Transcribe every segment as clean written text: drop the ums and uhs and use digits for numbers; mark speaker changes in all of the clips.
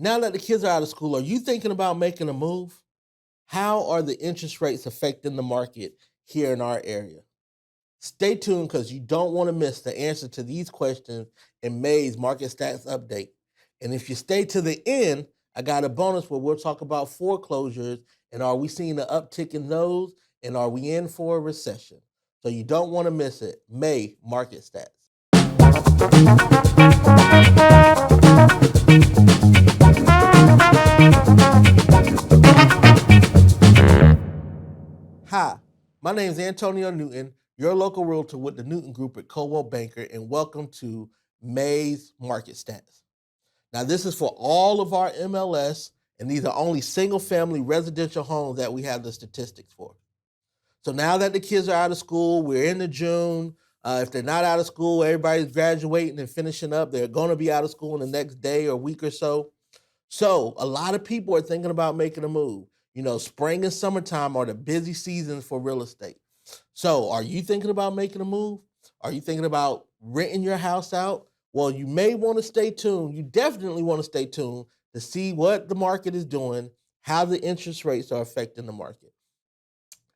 Speaker 1: Now that the kids are out of school, are you thinking about making a move? How are the interest rates affecting the market here in our area? Stay tuned because you don't want to miss the answer to these questions in May's market stats update. And if you stay to the end, I got a bonus where we'll talk about foreclosures and are we seeing an uptick in those and are we in for a recession? So you don't want to miss it. May market stats. Hi, my name is Antonio Newton, your local realtor with the Newton Group at Coldwell Banker, and welcome to May's Market Stats. Now, this is for all of our MLS, and these are only single-family residential homes that we have the statistics for. So now that the kids are out of school, we're into June. If they're not out of school, everybody's graduating and finishing up. They're going to be out of school in the next day or week or so. So a lot of people are thinking about making a move. You know, spring and summertime are the busy seasons for real estate. So are you thinking about making a move? Are you thinking about renting your house out? Well, you may want to stay tuned. You definitely want to stay tuned to see what the market is doing, how the interest rates are affecting the market.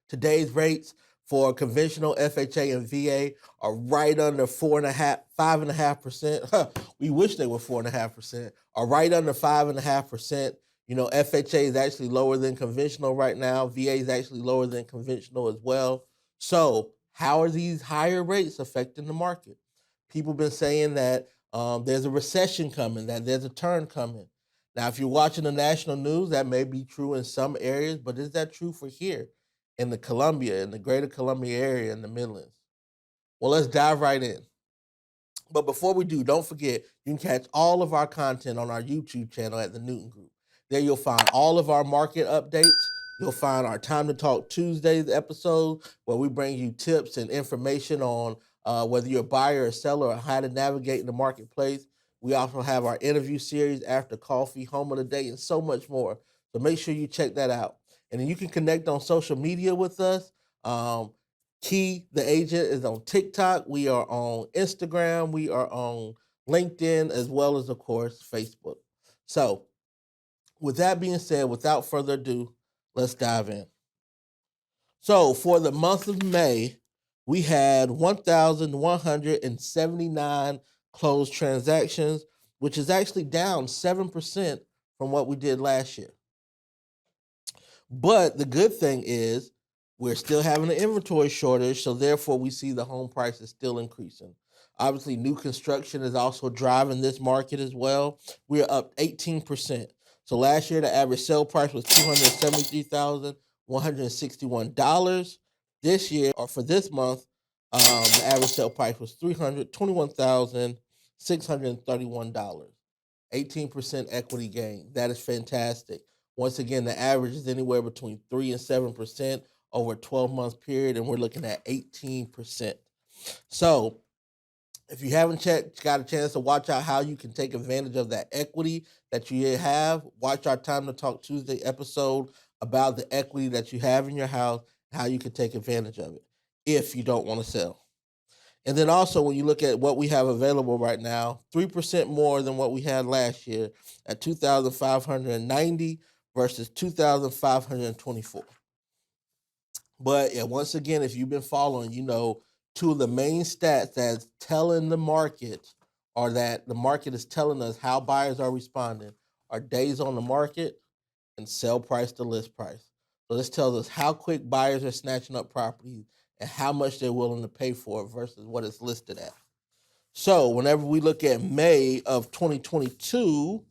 Speaker 1: Today's rates for conventional FHA and VA are right under 5.5%. We wish they were 4.5%. Are right under 5.5%. You know, FHA is actually lower than conventional right now. VA is actually lower than conventional as well. So, how are these higher rates affecting the market? People have been saying that there's a recession coming, that there's a turn coming. Now, if you're watching the national news, that may be true in some areas, but is that true for here? In the greater Columbia area in the Midlands. Well, let's dive right in. But before we do, don't forget you can catch all of our content on our YouTube channel at the Newton Group. There you'll find all of our market updates. You'll find our Time to Talk Tuesdays episode where we bring you tips and information on whether you're a buyer or seller or how to navigate in the marketplace. We also have our interview series, After Coffee, Home of the Day, and so much more. So make sure you check that out. And then you can connect on social media with us. Key, the agent, is on TikTok. We are on Instagram. We are on LinkedIn, as well as, of course, Facebook. So, with that being said, without further ado, let's dive in. So, for the month of May, we had 1,179 closed transactions, which is actually down 7% from what we did last year. But the good thing is we're still having an inventory shortage, so therefore we see the home prices still increasing. Obviously, new construction is also driving this market as well. We're up 18%. So last year, the average sale price was $273,161. This year, or for this month, the average sale price was $321,631. 18% equity gain. That is fantastic. Once again, the average is anywhere between 3 and 7% over a 12-month period, and we're looking at 18%. So, if you haven't got a chance to watch out how you can take advantage of that equity that you have, watch our Time to Talk Tuesday episode about the equity that you have in your house, how you can take advantage of it if you don't want to sell. And then also, when you look at what we have available right now, 3% more than what we had last year at 2,590 versus 2,524. But yeah, once again, if you've been following, you know, two of the main stats that's telling the market, or that the market is telling us how buyers are responding, are days on the market and sell price to list price. So this tells us how quick buyers are snatching up properties and how much they're willing to pay for it versus what it's listed at. So whenever we look at May of 2022,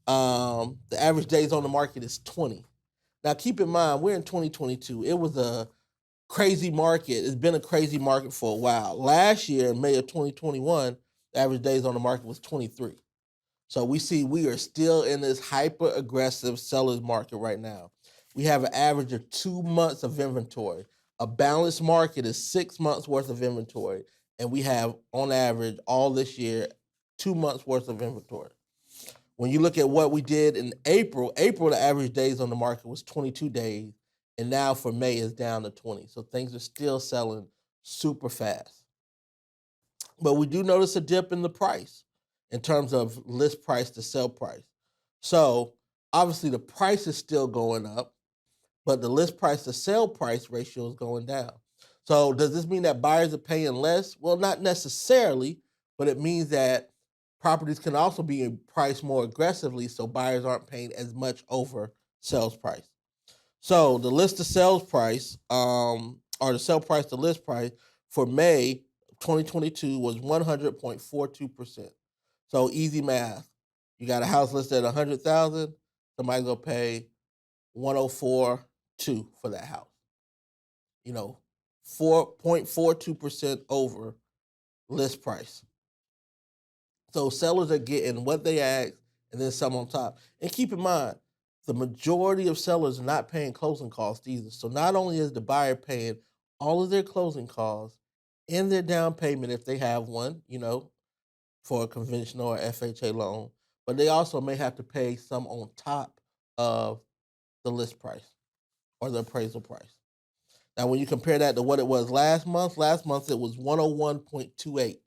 Speaker 1: the average days on the market is 20. Now keep in mind, we're in 2022. It was a crazy market. It's been a crazy market for a while. Last year, in May of 2021, the average days on the market was 23. So we see we are still in this hyper aggressive seller's market right now. We have an average of 2 months of inventory. A balanced market is 6 months worth of inventory. And we have, on average, all this year, 2 months worth of inventory. When you look at what we did in April, the average days on the market was 22 days. And now for May, it's down to 20. So things are still selling super fast. But we do notice a dip in the price in terms of list price to sell price. So obviously the price is still going up, but the list price to sale price ratio is going down. So does this mean that buyers are paying less? Well, not necessarily, but it means that properties can also be priced more aggressively, so buyers aren't paying as much over sales price. So the list to sales price, or the sale price to list price for May 2022 was 100.42%. So easy math. You got a house listed at 100,000, somebody's gonna pay 104.2 for that house. You know, 4.42% over list price. So sellers are getting what they ask and then some on top. And keep in mind, the majority of sellers are not paying closing costs either. So not only is the buyer paying all of their closing costs and their down payment if they have one, for a conventional or FHA loan, but they also may have to pay some on top of the list price or the appraisal price. Now, when you compare that to what it was last month it was 101.28.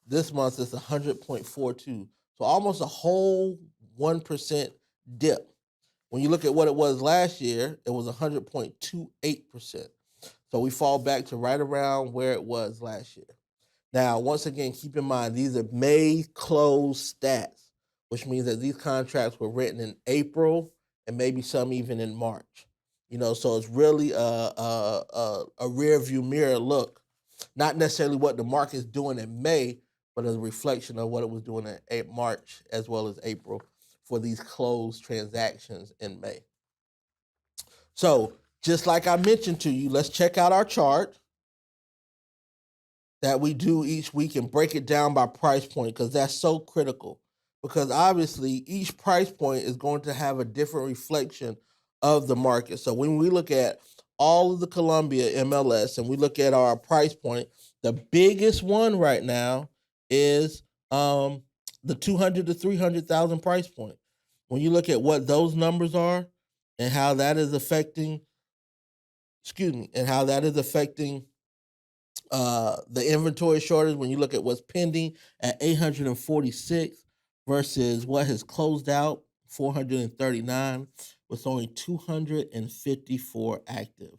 Speaker 1: This month it's 100.42. So almost a whole 1% dip. When you look at what it was last year, it was 100.28%. So we fall back to right around where it was last year. Now, once again, keep in mind these are May close stats, which means that these contracts were written in April and maybe some even in March. So it's really a rear view mirror look, not necessarily what the market is doing in May, but a reflection of what it was doing in March as well as April for these closed transactions in May. So, just like I mentioned to you, let's check out our chart that we do each week and break it down by price point because that's so critical. Because obviously, each price point is going to have a different reflection of the market. So when we look at all of the Columbia MLS and we look at our price point, the biggest one right now is the 200 to 300,000 price point. When you look at what those numbers are and how that is affecting, and how that is affecting the inventory shortage, when you look at what's pending at 846 versus what has closed out 439 with only 254 active.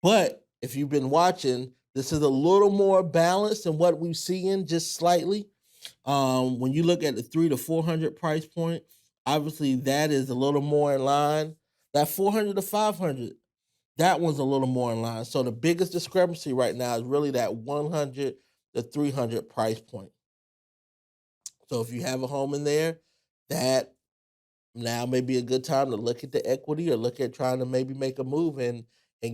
Speaker 1: But if you've been watching, this is a little more balanced than what we've seen, just slightly. When you look at the 3 to 400 price point, obviously that is a little more in line. That 400 to 500, that one's a little more in line. So the biggest discrepancy right now is really that 100 to 300 price point. So if you have a home in there, that now may be a good time to look at the equity or look at trying to maybe make a move and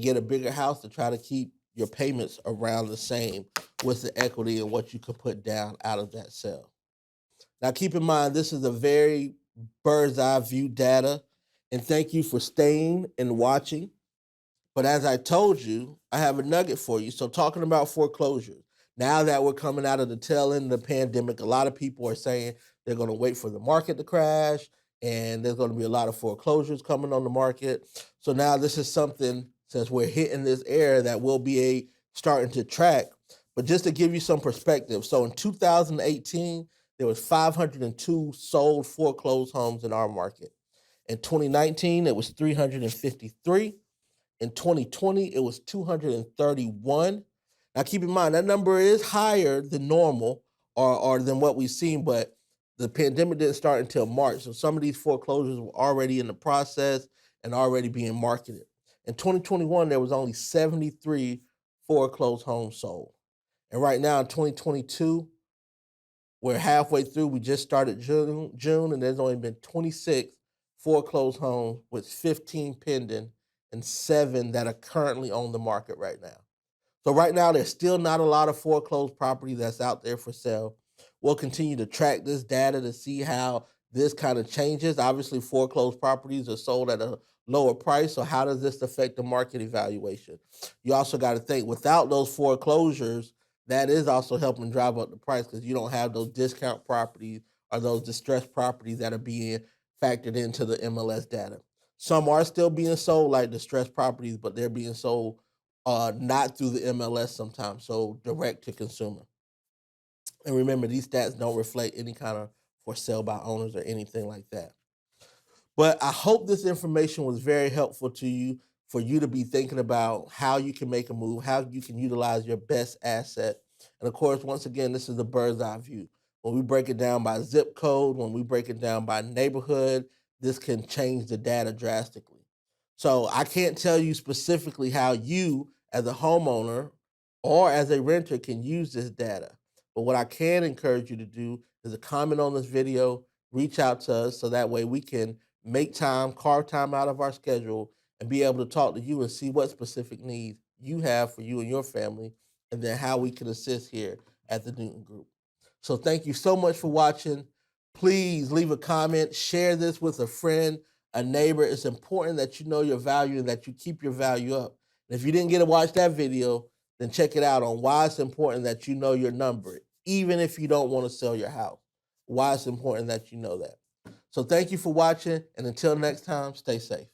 Speaker 1: get a bigger house to try to keep your payments around the same with the equity and what you could put down out of that sale. Now keep in mind this is a very bird's eye view data, and thank you for staying and watching. But as I told you, I have a nugget for you. So, talking about foreclosures, now that we're coming out of the tail end of the pandemic, a lot of people are saying they're going to wait for the market to crash and there's going to be a lot of foreclosures coming on the market. So, now this is something, since we're hitting this era, that we'll be starting to track. But just to give you some perspective, so in 2018, there was 502 sold foreclosed homes in our market. In 2019, it was 353. In 2020, it was 231. Now, keep in mind, that number is higher than normal or than what we've seen, but the pandemic didn't start until March. So some of these foreclosures were already in the process and already being marketed. In 2021, there was only 73 foreclosed homes sold. And right now in 2022, we're halfway through. We just started June, and there's only been 26 foreclosed homes with 15 pending and 7 that are currently on the market right now. So right now, there's still not a lot of foreclosed property that's out there for sale. We'll continue to track this data to see how this kind of changes. Obviously, foreclosed properties are sold at a lower price. So how does this affect the market evaluation? You also got to think without those foreclosures, that is also helping drive up the price because you don't have those discount properties or those distressed properties that are being factored into the MLS data. Some are still being sold like distressed properties, but they're being sold not through the MLS sometimes, so direct to consumer. And remember, these stats don't reflect any kind of for sale by owners or anything like that. But I hope this information was very helpful to you for you to be thinking about how you can make a move, how you can utilize your best asset. And of course, once again, this is a bird's eye view. When we break it down by zip code, when we break it down by neighborhood, this can change the data drastically. So I can't tell you specifically how you, as a homeowner or as a renter, can use this data. But what I can encourage you to do is to comment on this video, reach out to us so that way we can make time, carve time out of our schedule, and be able to talk to you and see what specific needs you have for you and your family, and then how we can assist here at the Newton Group. So thank you so much for watching. Please leave a comment, share this with a friend, a neighbor. It's important that you know your value and that you keep your value up. And if you didn't get to watch that video, then check it out on why it's important that you know your number, even if you don't want to sell your house. Why it's important that you know that. So thank you for watching, and until next time, stay safe.